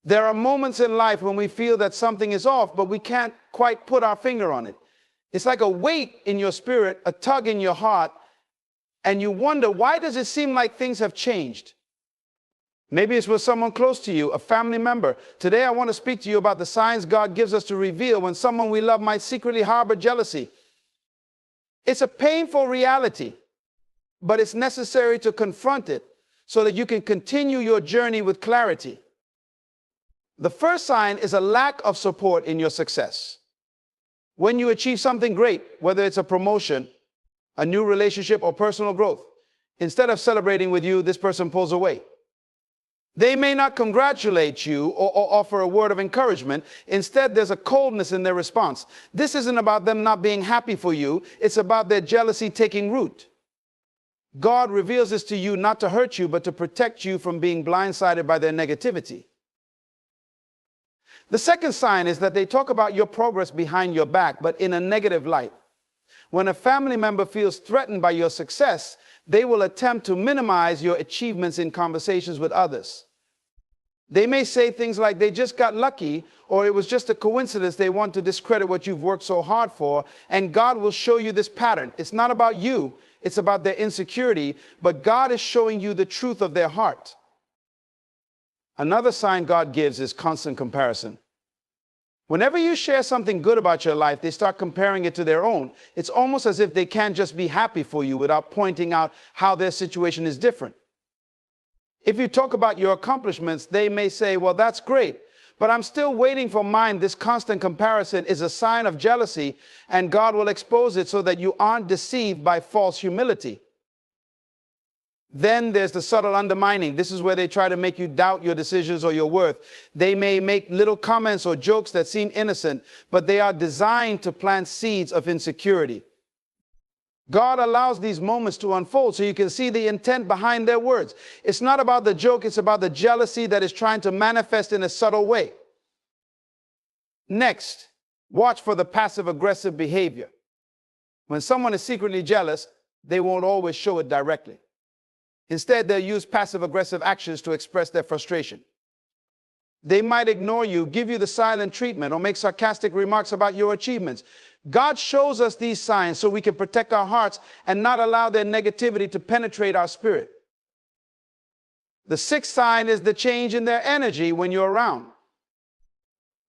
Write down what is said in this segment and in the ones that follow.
There are moments in life when we feel that something is off, but we can't quite put our finger on it. It's like a weight in your spirit, a tug in your heart, and you wonder, why does it seem like things have changed? Maybe it's with someone close to you, a family member. Today I want to speak to you about the signs God gives us to reveal when someone we love might secretly harbor jealousy. It's a painful reality, but it's necessary to confront it so that you can continue your journey with clarity. The first sign is a lack of support in your success. When you achieve something great, whether it's a promotion, a new relationship, or personal growth, instead of celebrating with you, this person pulls away. They may not congratulate you or offer a word of encouragement. Instead, there's a coldness in their response. This isn't about them not being happy for you. It's about their jealousy taking root. God reveals this to you not to hurt you, but to protect you from being blindsided by their negativity. The second sign is that they talk about your progress behind your back, but in a negative light. When a family member feels threatened by your success, they will attempt to minimize your achievements in conversations with others. They may say things like they just got lucky, or it was just a coincidence. They want to discredit what you've worked so hard for, and God will show you this pattern. It's not about you, it's about their insecurity, but God is showing you the truth of their heart. Another sign God gives is constant comparison. Whenever you share something good about your life, they start comparing it to their own. It's almost as if they can't just be happy for you without pointing out how their situation is different. If you talk about your accomplishments, they may say, well, that's great, but I'm still waiting for mine. This constant comparison is a sign of jealousy, and God will expose it so that you aren't deceived by false humility. Then there's the subtle undermining. This is where they try to make you doubt your decisions or your worth. They may make little comments or jokes that seem innocent, but they are designed to plant seeds of insecurity. God allows these moments to unfold so you can see the intent behind their words. It's not about the joke, it's about the jealousy that is trying to manifest in a subtle way. Next, watch for the passive-aggressive behavior. When someone is secretly jealous, they won't always show it directly. Instead, they'll use passive-aggressive actions to express their frustration. They might ignore you, give you the silent treatment, or make sarcastic remarks about your achievements. God shows us these signs so we can protect our hearts and not allow their negativity to penetrate our spirit. The sixth sign is the change in their energy when you're around.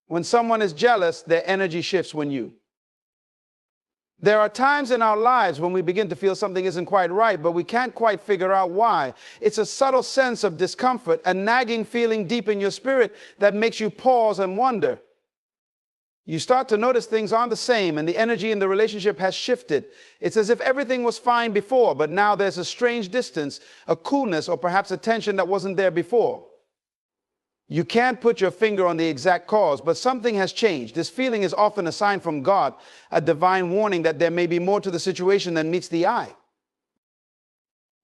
When someone is jealous, their energy shifts when you. There are times in our lives when we begin to feel something isn't quite right, but we can't quite figure out why. It's a subtle sense of discomfort, a nagging feeling deep in your spirit that makes you pause and wonder. You start to notice things aren't the same, and the energy in the relationship has shifted. It's as if everything was fine before, but now there's a strange distance, a coolness, or perhaps a tension that wasn't there before. You can't put your finger on the exact cause, but something has changed. This feeling is often a sign from God, a divine warning that there may be more to the situation than meets the eye.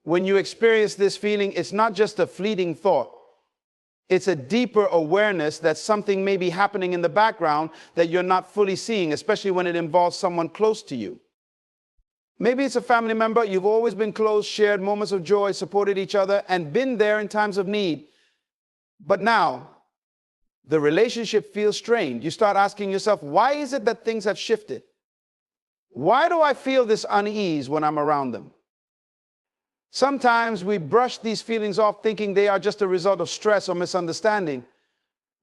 When you experience this feeling, it's not just a fleeting thought. It's a deeper awareness that something may be happening in the background that you're not fully seeing, especially when it involves someone close to you. Maybe it's a family member. You've always been close, shared moments of joy, supported each other, and been there in times of need. But now, the relationship feels strained. You start asking yourself, why is it that things have shifted? Why do I feel this unease when I'm around them? Sometimes we brush these feelings off thinking they are just a result of stress or misunderstanding.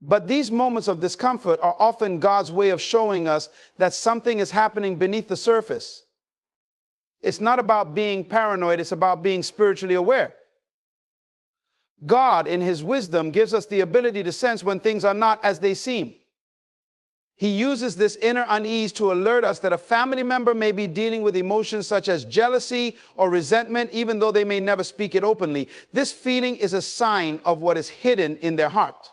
But these moments of discomfort are often God's way of showing us that something is happening beneath the surface. It's not about being paranoid, it's about being spiritually aware. God, in His wisdom, gives us the ability to sense when things are not as they seem. He uses this inner unease to alert us that a family member may be dealing with emotions such as jealousy or resentment, even though they may never speak it openly. This feeling is a sign of what is hidden in their heart.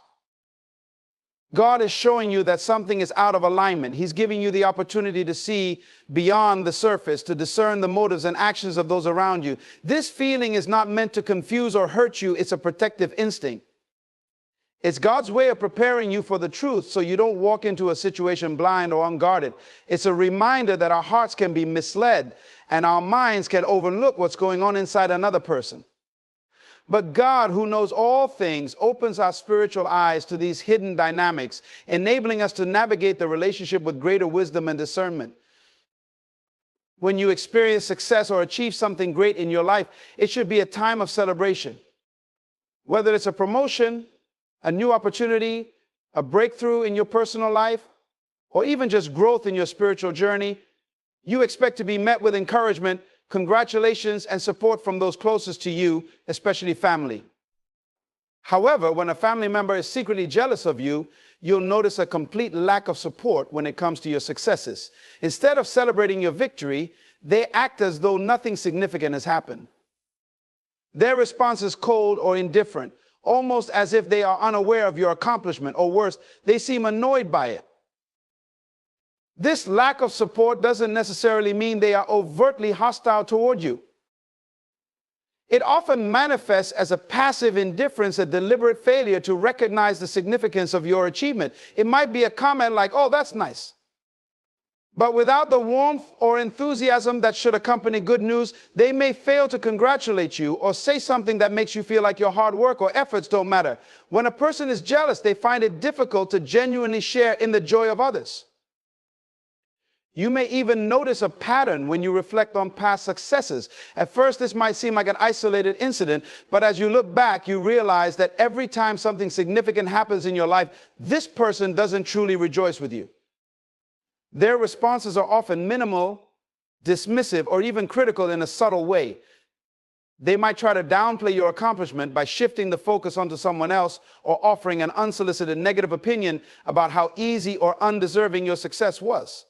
God is showing you that something is out of alignment. He's giving you the opportunity to see beyond the surface, to discern the motives and actions of those around you. This feeling is not meant to confuse or hurt you. It's a protective instinct. It's God's way of preparing you for the truth so you don't walk into a situation blind or unguarded. It's a reminder that our hearts can be misled and our minds can overlook what's going on inside another person. But God, who knows all things, opens our spiritual eyes to these hidden dynamics, enabling us to navigate the relationship with greater wisdom and discernment. When you experience success or achieve something great in your life, it should be a time of celebration. Whether it's a promotion, a new opportunity, a breakthrough in your personal life, or even just growth in your spiritual journey, you expect to be met with encouragement, congratulations, and support from those closest to you, especially family. However, when a family member is secretly jealous of you, you'll notice a complete lack of support when it comes to your successes. Instead of celebrating your victory, they act as though nothing significant has happened. Their response is cold or indifferent, almost as if they are unaware of your accomplishment, or worse, they seem annoyed by it. This lack of support doesn't necessarily mean they are overtly hostile toward you. It often manifests as a passive indifference, a deliberate failure to recognize the significance of your achievement. It might be a comment like, "Oh, that's nice." But without the warmth or enthusiasm that should accompany good news, they may fail to congratulate you or say something that makes you feel like your hard work or efforts don't matter. When a person is jealous, they find it difficult to genuinely share in the joy of others. You may even notice a pattern when you reflect on past successes. At first, this might seem like an isolated incident, but as you look back, you realize that every time something significant happens in your life, this person doesn't truly rejoice with you. Their responses are often minimal, dismissive, or even critical in a subtle way. They might try to downplay your accomplishment by shifting the focus onto someone else or offering an unsolicited negative opinion about how easy or undeserving your success was.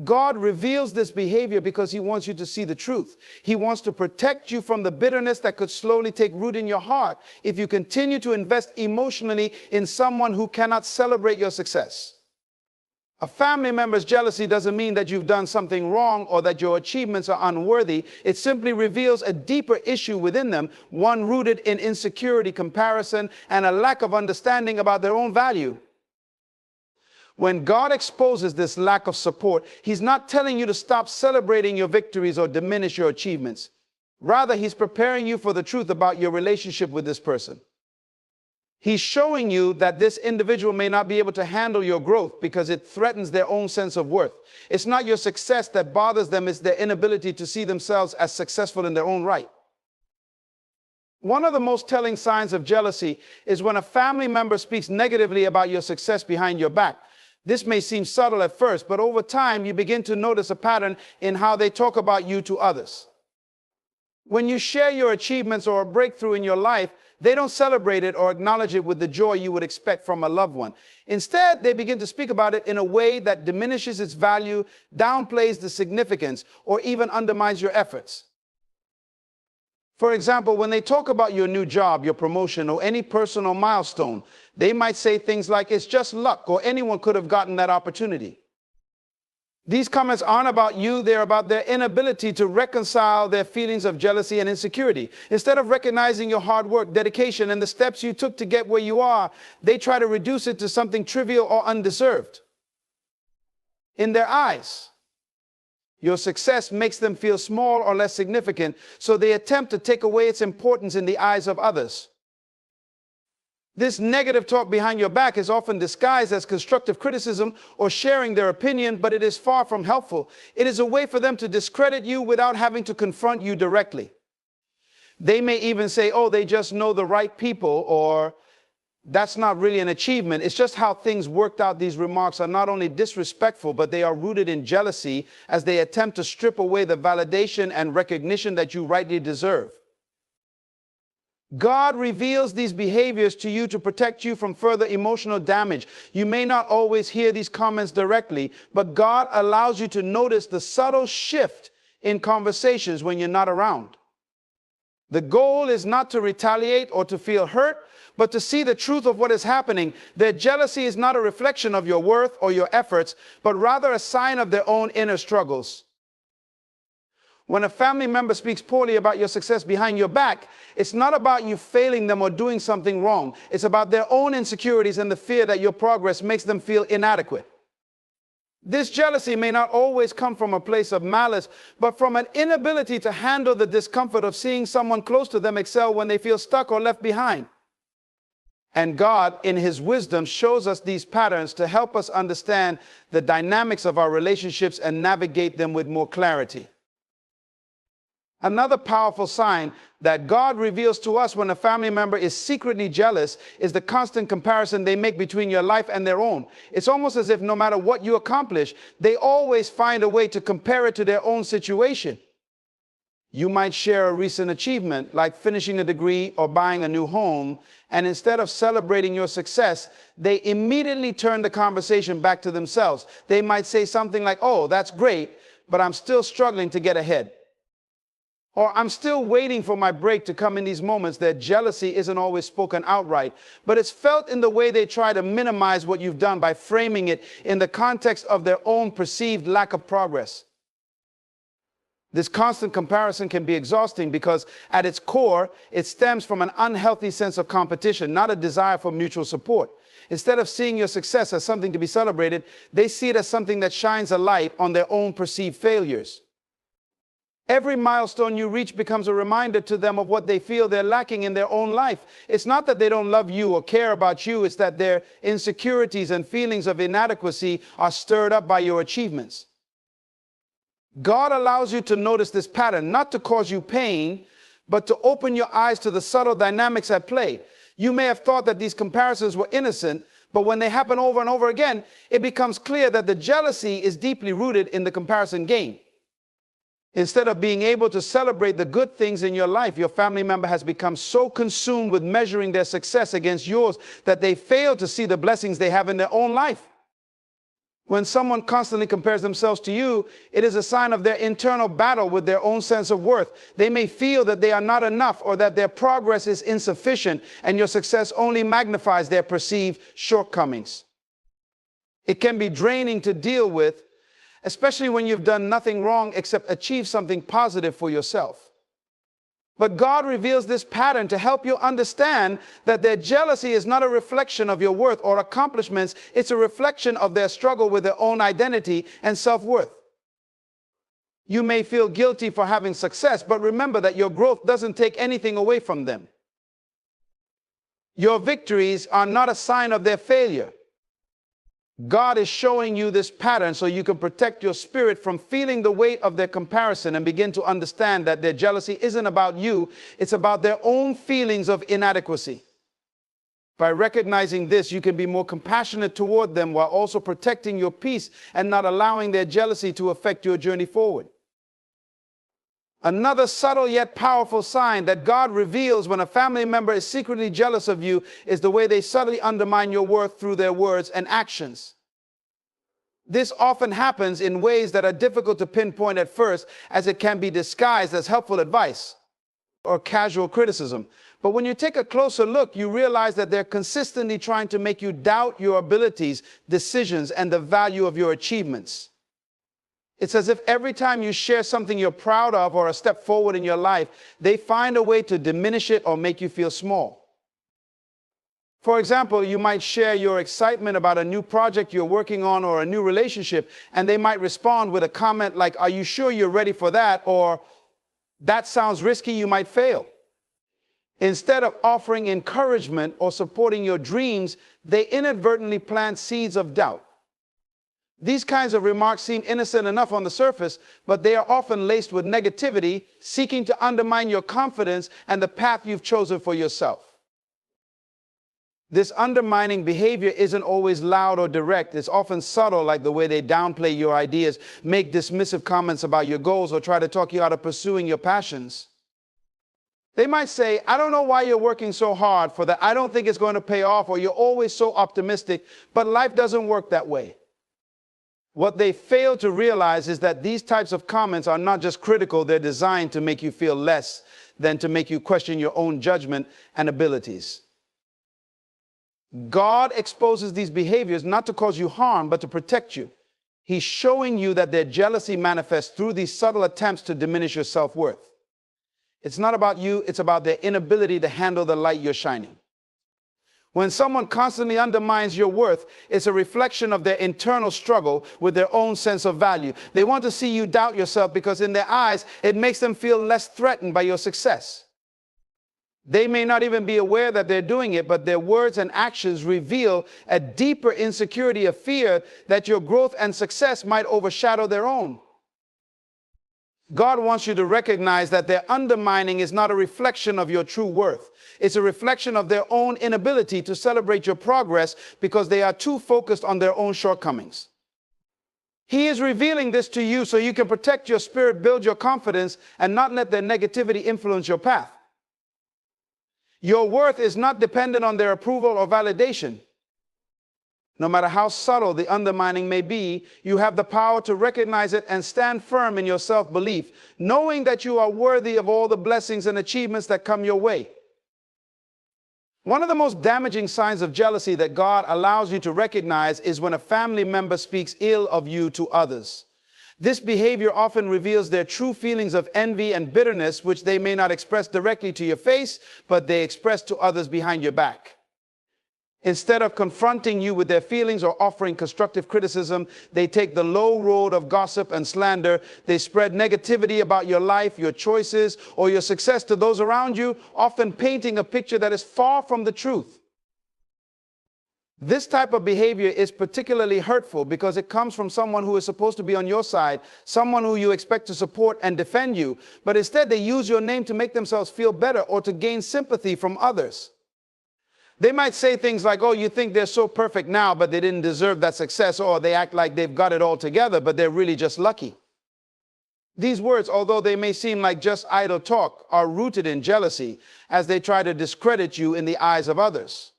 God reveals this behavior because he wants you to see the truth. He wants to protect you from the bitterness that could slowly take root in your heart if you continue to invest emotionally in someone who cannot celebrate your success. A family member's jealousy doesn't mean that you've done something wrong or that your achievements are unworthy. It simply reveals a deeper issue within them, one rooted in insecurity, comparison, and a lack of understanding about their own value. When God exposes this lack of support, he's not telling you to stop celebrating your victories or diminish your achievements. Rather, he's preparing you for the truth about your relationship with this person. He's showing you that this individual may not be able to handle your growth because it threatens their own sense of worth. It's not your success that bothers them, it's their inability to see themselves as successful in their own right. One of the most telling signs of jealousy is when a family member speaks negatively about your success behind your back. This may seem subtle at first, but over time you begin to notice a pattern in how they talk about you to others. When you share your achievements or a breakthrough in your life, they don't celebrate it or acknowledge it with the joy you would expect from a loved one. Instead, they begin to speak about it in a way that diminishes its value, downplays the significance, or even undermines your efforts. For example, when they talk about your new job, your promotion, or any personal milestone, they might say things like, "It's just luck," or "Anyone could have gotten that opportunity." These comments aren't about you, they're about their inability to reconcile their feelings of jealousy and insecurity. Instead of recognizing your hard work, dedication, and the steps you took to get where you are, they try to reduce it to something trivial or undeserved. In their eyes, your success makes them feel small or less significant, so they attempt to take away its importance in the eyes of others. This negative talk behind your back is often disguised as constructive criticism or sharing their opinion, but it is far from helpful. It is a way for them to discredit you without having to confront you directly. They may even say, "Oh, they just know the right people," or "That's not really an achievement. It's just how things worked out." These remarks are not only disrespectful, but they are rooted in jealousy as they attempt to strip away the validation and recognition that you rightly deserve. God reveals these behaviors to you to protect you from further emotional damage. You may not always hear these comments directly, but God allows you to notice the subtle shift in conversations when you're not around. The goal is not to retaliate or to feel hurt, but to see the truth of what is happening. Their jealousy is not a reflection of your worth or your efforts, but rather a sign of their own inner struggles. When a family member speaks poorly about your success behind your back, it's not about you failing them or doing something wrong. It's about their own insecurities and the fear that your progress makes them feel inadequate. This jealousy may not always come from a place of malice, but from an inability to handle the discomfort of seeing someone close to them excel when they feel stuck or left behind. And God, in His wisdom, shows us these patterns to help us understand the dynamics of our relationships and navigate them with more clarity. Another powerful sign that God reveals to us when a family member is secretly jealous is the constant comparison they make between your life and their own. It's almost as if no matter what you accomplish, they always find a way to compare it to their own situation. You might share a recent achievement, like finishing a degree or buying a new home, and instead of celebrating your success, they immediately turn the conversation back to themselves. They might say something like, "Oh, that's great, but I'm still struggling to get ahead." Or, "I'm still waiting for my break to come." In these moments, their jealousy isn't always spoken outright, but it's felt in the way they try to minimize what you've done by framing it in the context of their own perceived lack of progress. This constant comparison can be exhausting because at its core, it stems from an unhealthy sense of competition, not a desire for mutual support. Instead of seeing your success as something to be celebrated, they see it as something that shines a light on their own perceived failures. Every milestone you reach becomes a reminder to them of what they feel they're lacking in their own life. It's not that they don't love you or care about you, it's that their insecurities and feelings of inadequacy are stirred up by your achievements. God allows you to notice this pattern, not to cause you pain, but to open your eyes to the subtle dynamics at play. You may have thought that these comparisons were innocent, but when they happen over and over again, it becomes clear that the jealousy is deeply rooted in the comparison game. Instead of being able to celebrate the good things in your life, your family member has become so consumed with measuring their success against yours that they fail to see the blessings they have in their own life. When someone constantly compares themselves to you, it is a sign of their internal battle with their own sense of worth. They may feel that they are not enough or that their progress is insufficient, and your success only magnifies their perceived shortcomings. It can be draining to deal with, especially when you've done nothing wrong except achieve something positive for yourself. But God reveals this pattern to help you understand that their jealousy is not a reflection of your worth or accomplishments. It's a reflection of their struggle with their own identity and self-worth. You may feel guilty for having success, but remember that your growth doesn't take anything away from them. Your victories are not a sign of their failure. God is showing you this pattern so you can protect your spirit from feeling the weight of their comparison and begin to understand that their jealousy isn't about you, it's about their own feelings of inadequacy. By recognizing this, you can be more compassionate toward them while also protecting your peace and not allowing their jealousy to affect your journey forward. Another subtle yet powerful sign that God reveals when a family member is secretly jealous of you is the way they subtly undermine your worth through their words and actions. This often happens in ways that are difficult to pinpoint at first, as it can be disguised as helpful advice or casual criticism. But when you take a closer look, you realize that they're consistently trying to make you doubt your abilities, decisions, and the value of your achievements. It's as if every time you share something you're proud of or a step forward in your life, they find a way to diminish it or make you feel small. For example, you might share your excitement about a new project you're working on or a new relationship, and they might respond with a comment like, "Are you sure you're ready for that?" Or, "That sounds risky, you might fail." Instead of offering encouragement or supporting your dreams, they inadvertently plant seeds of doubt. These kinds of remarks seem innocent enough on the surface, but they are often laced with negativity, seeking to undermine your confidence and the path you've chosen for yourself. This undermining behavior isn't always loud or direct. It's often subtle, like the way they downplay your ideas, make dismissive comments about your goals, or try to talk you out of pursuing your passions. They might say, "I don't know why you're working so hard for that. I don't think it's going to pay off," or "You're always so optimistic," but life doesn't work that way. What they fail to realize is that these types of comments are not just critical, they're designed to make you feel less than to make you question your own judgment and abilities. God exposes these behaviors not to cause you harm, but to protect you. He's showing you that their jealousy manifests through these subtle attempts to diminish your self-worth. It's not about you, it's about their inability to handle the light you're shining. When someone constantly undermines your worth, it's a reflection of their internal struggle with their own sense of value. They want to see you doubt yourself because in their eyes, it makes them feel less threatened by your success. They may not even be aware that they're doing it, but their words and actions reveal a deeper insecurity of fear that your growth and success might overshadow their own. God wants you to recognize that their undermining is not a reflection of your true worth. It's a reflection of their own inability to celebrate your progress because they are too focused on their own shortcomings. He is revealing this to you so you can protect your spirit, build your confidence, and not let their negativity influence your path. Your worth is not dependent on their approval or validation. No matter how subtle the undermining may be, you have the power to recognize it and stand firm in your self-belief, knowing that you are worthy of all the blessings and achievements that come your way. One of the most damaging signs of jealousy that God allows you to recognize is when a family member speaks ill of you to others. This behavior often reveals their true feelings of envy and bitterness, which they may not express directly to your face, but they express to others behind your back. Instead of confronting you with their feelings or offering constructive criticism, they take the low road of gossip and slander. They spread negativity about your life, your choices, or your success to those around you, often painting a picture that is far from the truth. This type of behavior is particularly hurtful because it comes from someone who is supposed to be on your side, someone who you expect to support and defend you, but instead they use your name to make themselves feel better or to gain sympathy from others. They might say things like, oh, you think they're so perfect now, but they didn't deserve that success, or they act like they've got it all together, but they're really just lucky. These words, although they may seem like just idle talk, are rooted in jealousy as they try to discredit you in the eyes of others.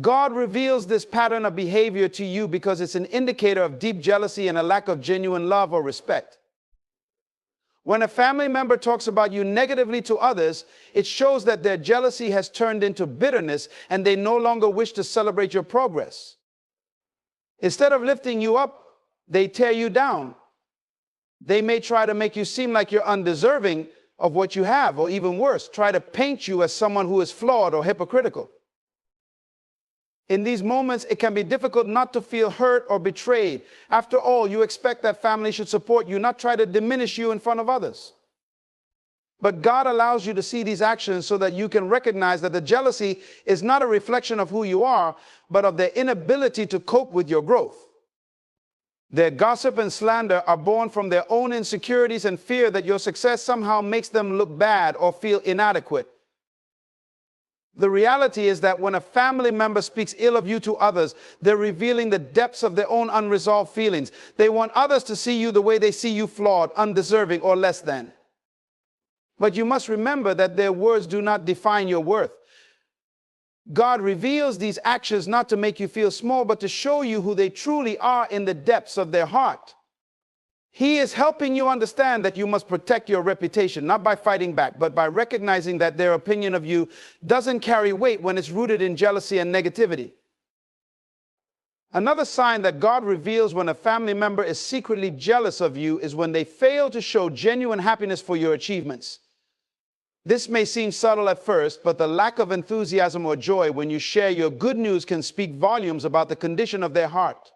God reveals this pattern of behavior to you because it's an indicator of deep jealousy and a lack of genuine love or respect. When a family member talks about you negatively to others, it shows that their jealousy has turned into bitterness and they no longer wish to celebrate your progress. Instead of lifting you up, they tear you down. They may try to make you seem like you're undeserving of what you have, or even worse, try to paint you as someone who is flawed or hypocritical. In these moments, it can be difficult not to feel hurt or betrayed. After all, you expect that family should support you, not try to diminish you in front of others. But God allows you to see these actions so that you can recognize that the jealousy is not a reflection of who you are, but of their inability to cope with your growth. Their gossip and slander are born from their own insecurities and fear that your success somehow makes them look bad or feel inadequate. The reality is that when a family member speaks ill of you to others, they're revealing the depths of their own unresolved feelings. They want others to see you the way they see you, flawed, undeserving, or less than. But you must remember that their words do not define your worth. God reveals these actions not to make you feel small, but to show you who they truly are in the depths of their heart. He is helping you understand that you must protect your reputation, not by fighting back, but by recognizing that their opinion of you doesn't carry weight when it's rooted in jealousy and negativity. Another sign that God reveals when a family member is secretly jealous of you is when they fail to show genuine happiness for your achievements. This may seem subtle at first, but the lack of enthusiasm or joy when you share your good news can speak volumes about the condition of their heart.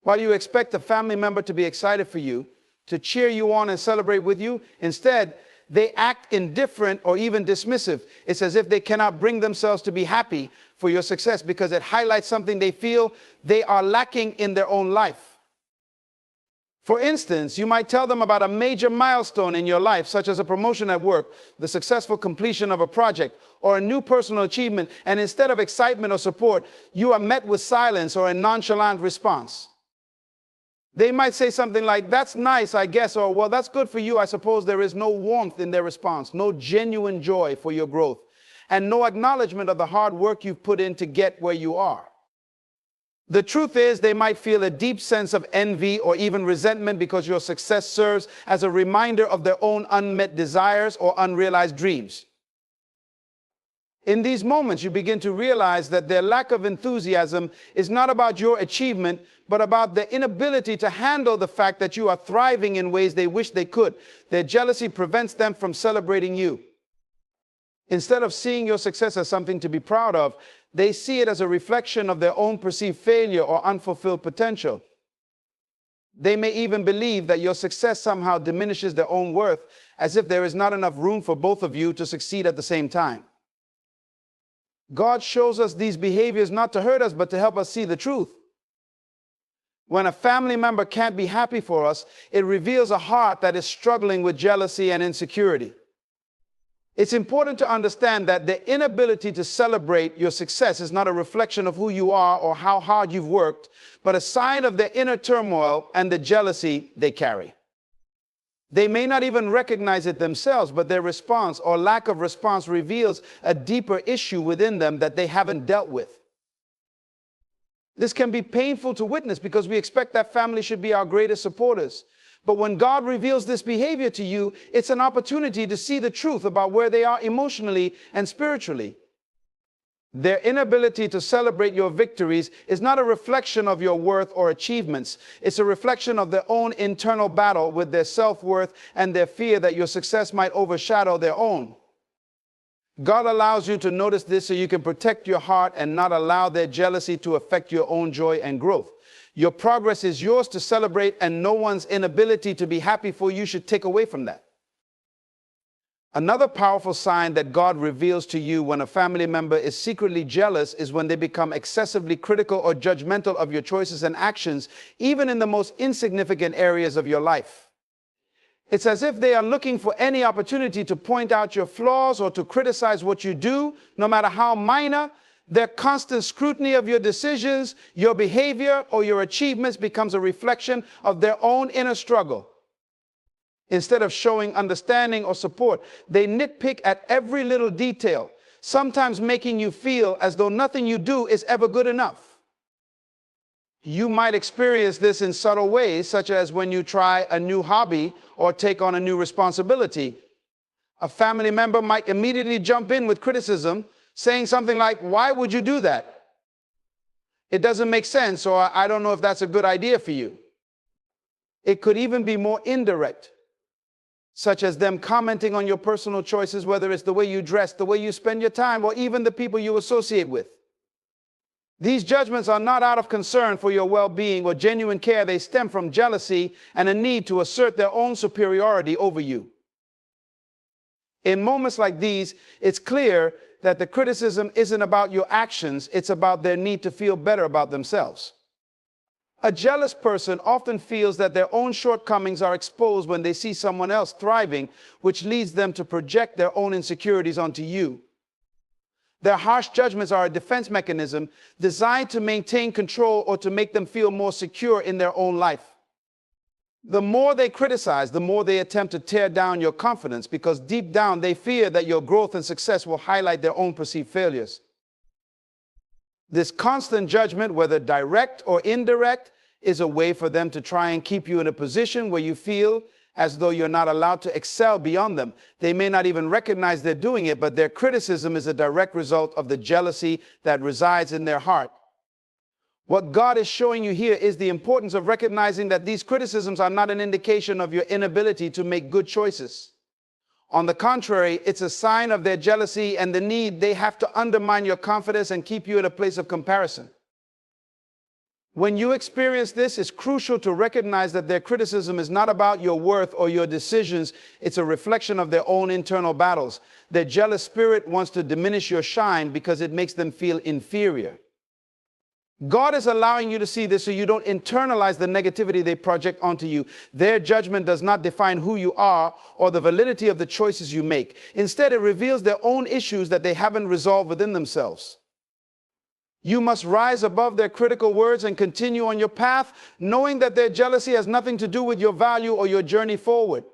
While you expect a family member to be excited for you, to cheer you on and celebrate with you, instead, they act indifferent or even dismissive. It's as if they cannot bring themselves to be happy for your success because it highlights something they feel they are lacking in their own life. For instance, you might tell them about a major milestone in your life, such as a promotion at work, the successful completion of a project, or a new personal achievement, and instead of excitement or support, you are met with silence or a nonchalant response. They might say something like, that's nice, I guess, or well, that's good for you. I suppose. There is no warmth in their response, no genuine joy for your growth, and no acknowledgement of the hard work you've put in to get where you are. The truth is, they might feel a deep sense of envy or even resentment because your success serves as a reminder of their own unmet desires or unrealized dreams. In these moments, you begin to realize that their lack of enthusiasm is not about your achievement, but about their inability to handle the fact that you are thriving in ways they wish they could. Their jealousy prevents them from celebrating you. Instead of seeing your success as something to be proud of, they see it as a reflection of their own perceived failure or unfulfilled potential. They may even believe that your success somehow diminishes their own worth, as if there is not enough room for both of you to succeed at the same time. God shows us these behaviors not to hurt us, but to help us see the truth. When a family member can't be happy for us, it reveals a heart that is struggling with jealousy and insecurity. It's important to understand that the inability to celebrate your success is not a reflection of who you are or how hard you've worked, but a sign of the inner turmoil and the jealousy they carry. They may not even recognize it themselves, but their response or lack of response reveals a deeper issue within them that they haven't dealt with. This can be painful to witness because we expect that family should be our greatest supporters. But when God reveals this behavior to you, it's an opportunity to see the truth about where they are emotionally and spiritually. Their inability to celebrate your victories is not a reflection of your worth or achievements. It's a reflection of their own internal battle with their self-worth and their fear that your success might overshadow their own. God allows you to notice this so you can protect your heart and not allow their jealousy to affect your own joy and growth. Your progress is yours to celebrate, and no one's inability to be happy for you should take away from that. Another powerful sign that God reveals to you when a family member is secretly jealous is when they become excessively critical or judgmental of your choices and actions, even in the most insignificant areas of your life. It's as if they are looking for any opportunity to point out your flaws or to criticize what you do, no matter how minor. Their constant scrutiny of your decisions, your behavior, or your achievements becomes a reflection of their own inner struggle. Instead of showing understanding or support, they nitpick at every little detail, sometimes making you feel as though nothing you do is ever good enough. You might experience this in subtle ways, such as when you try a new hobby or take on a new responsibility. A family member might immediately jump in with criticism, saying something like, "Why would you do that? It doesn't make sense," or "I don't know if that's a good idea for you." It could even be more indirect, such as them commenting on your personal choices, whether it's the way you dress, the way you spend your time, or even the people you associate with. These judgments are not out of concern for your well-being or genuine care. They stem from jealousy and a need to assert their own superiority over you. In moments like these, it's clear that the criticism isn't about your actions, it's about their need to feel better about themselves. A jealous person often feels that their own shortcomings are exposed when they see someone else thriving, which leads them to project their own insecurities onto you. Their harsh judgments are a defense mechanism designed to maintain control or to make them feel more secure in their own life. The more they criticize, the more they attempt to tear down your confidence, because deep down they fear that your growth and success will highlight their own perceived failures. This constant judgment, whether direct or indirect, is a way for them to try and keep you in a position where you feel as though you're not allowed to excel beyond them. They may not even recognize they're doing it, but their criticism is a direct result of the jealousy that resides in their heart. What God is showing you here is the importance of recognizing that these criticisms are not an indication of your inability to make good choices. On the contrary, it's a sign of their jealousy and the need they have to undermine your confidence and keep you in a place of comparison. When you experience this, it's crucial to recognize that their criticism is not about your worth or your decisions. It's a reflection of their own internal battles. Their jealous spirit wants to diminish your shine because it makes them feel inferior. God is allowing you to see this so you don't internalize the negativity they project onto you. Their judgment does not define who you are or the validity of the choices you make. Instead, it reveals their own issues that they haven't resolved within themselves. You must rise above their critical words and continue on your path, knowing that their jealousy has nothing to do with your value or your journey forward.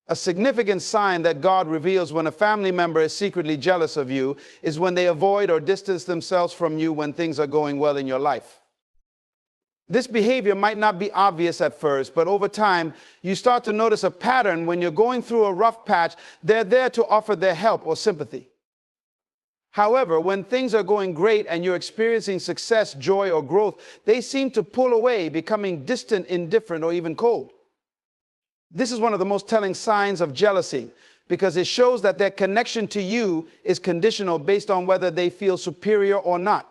A significant sign that God reveals when a family member is secretly jealous of you is when they avoid or distance themselves from you when things are going well in your life. This behavior might not be obvious at first, but over time, you start to notice a pattern. When you're going through a rough patch, they're there to offer their help or sympathy. However, when things are going great and you're experiencing success, joy, or growth, they seem to pull away, becoming distant, indifferent, or even cold. This is one of the most telling signs of jealousy, because it shows that their connection to you is conditional based on whether they feel superior or not.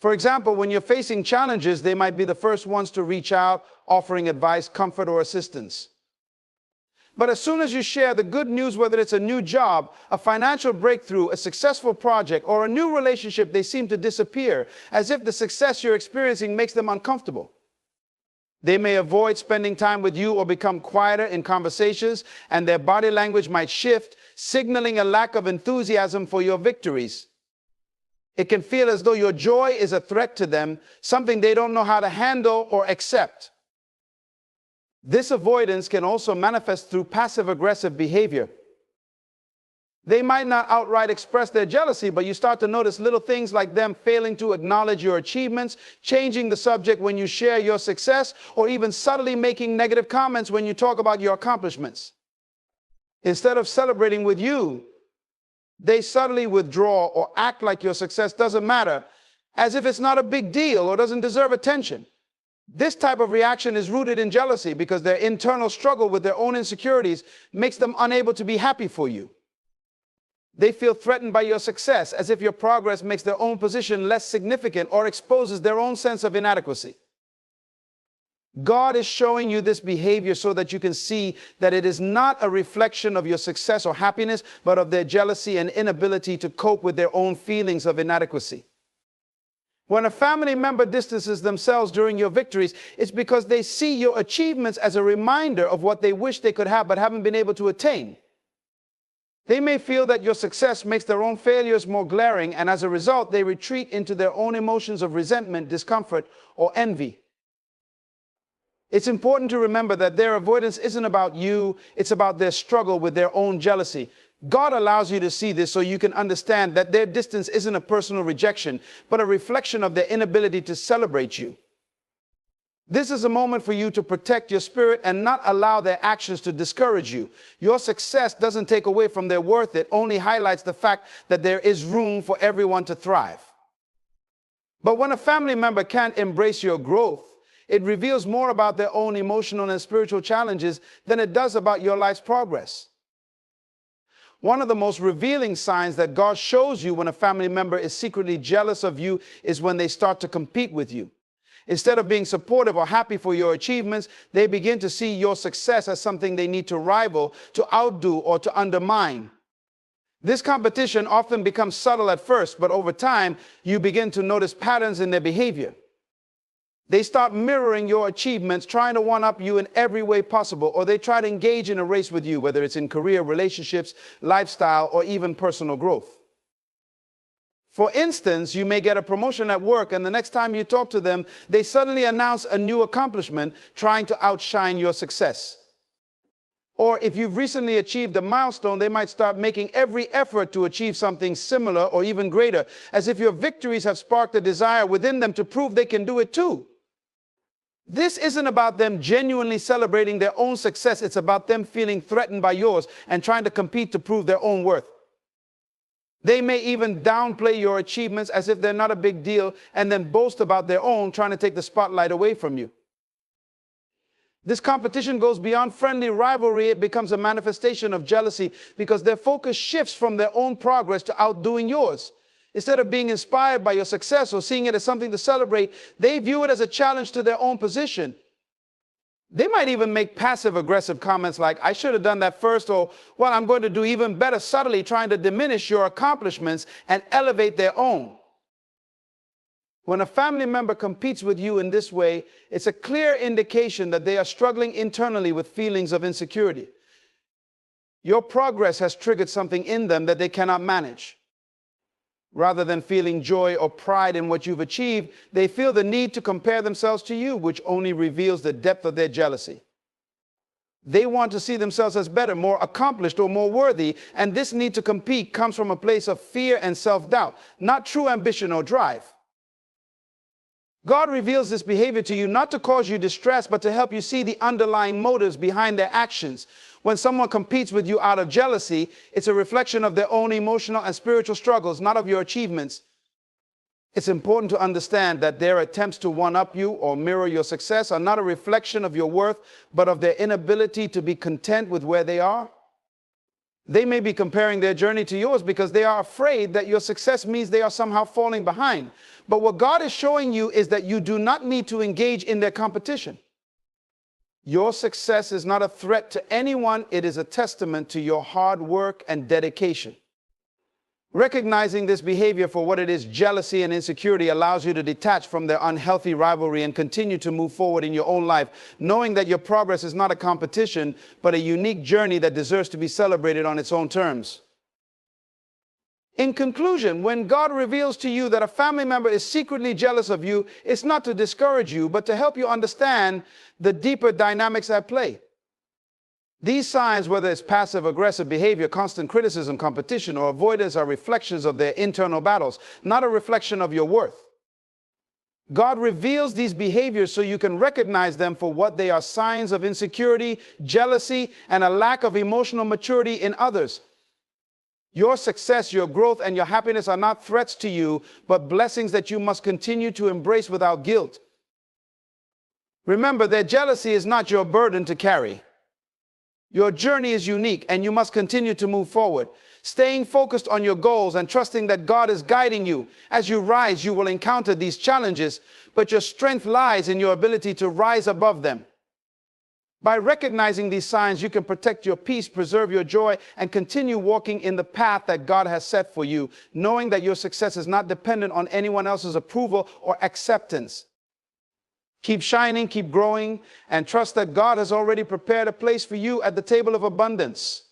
For example, when you're facing challenges, they might be the first ones to reach out, offering advice, comfort, or assistance. But as soon as you share the good news, whether it's a new job, a financial breakthrough, a successful project, or a new relationship, they seem to disappear, as if the success you're experiencing makes them uncomfortable. They may avoid spending time with you or become quieter in conversations, and their body language might shift, signaling a lack of enthusiasm for your victories. It can feel as though your joy is a threat to them, something they don't know how to handle or accept. This avoidance can also manifest through passive-aggressive behavior. They might not outright express their jealousy, but you start to notice little things like them failing to acknowledge your achievements, changing the subject when you share your success, or even subtly making negative comments when you talk about your accomplishments. Instead of celebrating with you, they subtly withdraw or act like your success doesn't matter, as if it's not a big deal or doesn't deserve attention. This type of reaction is rooted in jealousy because their internal struggle with their own insecurities makes them unable to be happy for you. They feel threatened by your success, as if your progress makes their own position less significant or exposes their own sense of inadequacy. God is showing you this behavior so that you can see that it is not a reflection of your success or happiness, but of their jealousy and inability to cope with their own feelings of inadequacy. When a family member distances themselves during your victories, it's because they see your achievements as a reminder of what they wish they could have but haven't been able to attain. They may feel that your success makes their own failures more glaring, and as a result, they retreat into their own emotions of resentment, discomfort, or envy. It's important to remember that their avoidance isn't about you, it's about their struggle with their own jealousy. God allows you to see this so you can understand that their distance isn't a personal rejection, but a reflection of their inability to celebrate you. This is a moment for you to protect your spirit and not allow their actions to discourage you. Your success doesn't take away from their worth, it only highlights the fact that there is room for everyone to thrive. But when a family member can't embrace your growth, it reveals more about their own emotional and spiritual challenges than it does about your life's progress. One of the most revealing signs that God shows you when a family member is secretly jealous of you is when they start to compete with you. Instead of being supportive or happy for your achievements, they begin to see your success as something they need to rival, to outdo, or to undermine. This competition often becomes subtle at first, but over time, you begin to notice patterns in their behavior. They start mirroring your achievements, trying to one-up you in every way possible, or they try to engage in a race with you, whether it's in career, relationships, lifestyle, or even personal growth. For instance, you may get a promotion at work, and the next time you talk to them, they suddenly announce a new accomplishment, trying to outshine your success. Or if you've recently achieved a milestone, they might start making every effort to achieve something similar or even greater, as if your victories have sparked a desire within them to prove they can do it too. This isn't about them genuinely celebrating their own success. It's about them feeling threatened by yours and trying to compete to prove their own worth. They may even downplay your achievements as if they're not a big deal and then boast about their own, trying to take the spotlight away from you. This competition goes beyond friendly rivalry. It becomes a manifestation of jealousy because their focus shifts from their own progress to outdoing yours. Instead of being inspired by your success or seeing it as something to celebrate, they view it as a challenge to their own position. They might even make passive-aggressive comments like, "I should have done that first," or, "Well, I'm going to do even better," subtly trying to diminish your accomplishments and elevate their own. When a family member competes with you in this way, it's a clear indication that they are struggling internally with feelings of insecurity. Your progress has triggered something in them that they cannot manage. Rather than feeling joy or pride in what you've achieved, they feel the need to compare themselves to you, which only reveals the depth of their jealousy. They want to see themselves as better, more accomplished, or more worthy, and this need to compete comes from a place of fear and self-doubt, not true ambition or drive. God reveals this behavior to you not to cause you distress, but to help you see the underlying motives behind their actions. When someone competes with you out of jealousy, it's a reflection of their own emotional and spiritual struggles, not of your achievements. It's important to understand that their attempts to one-up you or mirror your success are not a reflection of your worth, but of their inability to be content with where they are. They may be comparing their journey to yours because they are afraid that your success means they are somehow falling behind. But what God is showing you is that you do not need to engage in their competition. Your success is not a threat to anyone. It is a testament to your hard work and dedication. Recognizing this behavior for what it is, jealousy and insecurity, allows you to detach from their unhealthy rivalry and continue to move forward in your own life, knowing that your progress is not a competition, but a unique journey that deserves to be celebrated on its own terms. In conclusion, when God reveals to you that a family member is secretly jealous of you, it's not to discourage you, but to help you understand the deeper dynamics at play. These signs, whether it's passive-aggressive behavior, constant criticism, competition, or avoidance, are reflections of their internal battles, not a reflection of your worth. God reveals these behaviors so you can recognize them for what they are: signs of insecurity, jealousy, and a lack of emotional maturity in others. Your success, your growth, and your happiness are not threats to you, but blessings that you must continue to embrace without guilt. Remember, their jealousy is not your burden to carry. Your journey is unique, and you must continue to move forward, staying focused on your goals and trusting that God is guiding you. As you rise, you will encounter these challenges, but your strength lies in your ability to rise above them. By recognizing these signs, you can protect your peace, preserve your joy, and continue walking in the path that God has set for you, knowing that your success is not dependent on anyone else's approval or acceptance. Keep shining, keep growing, and trust that God has already prepared a place for you at the table of abundance.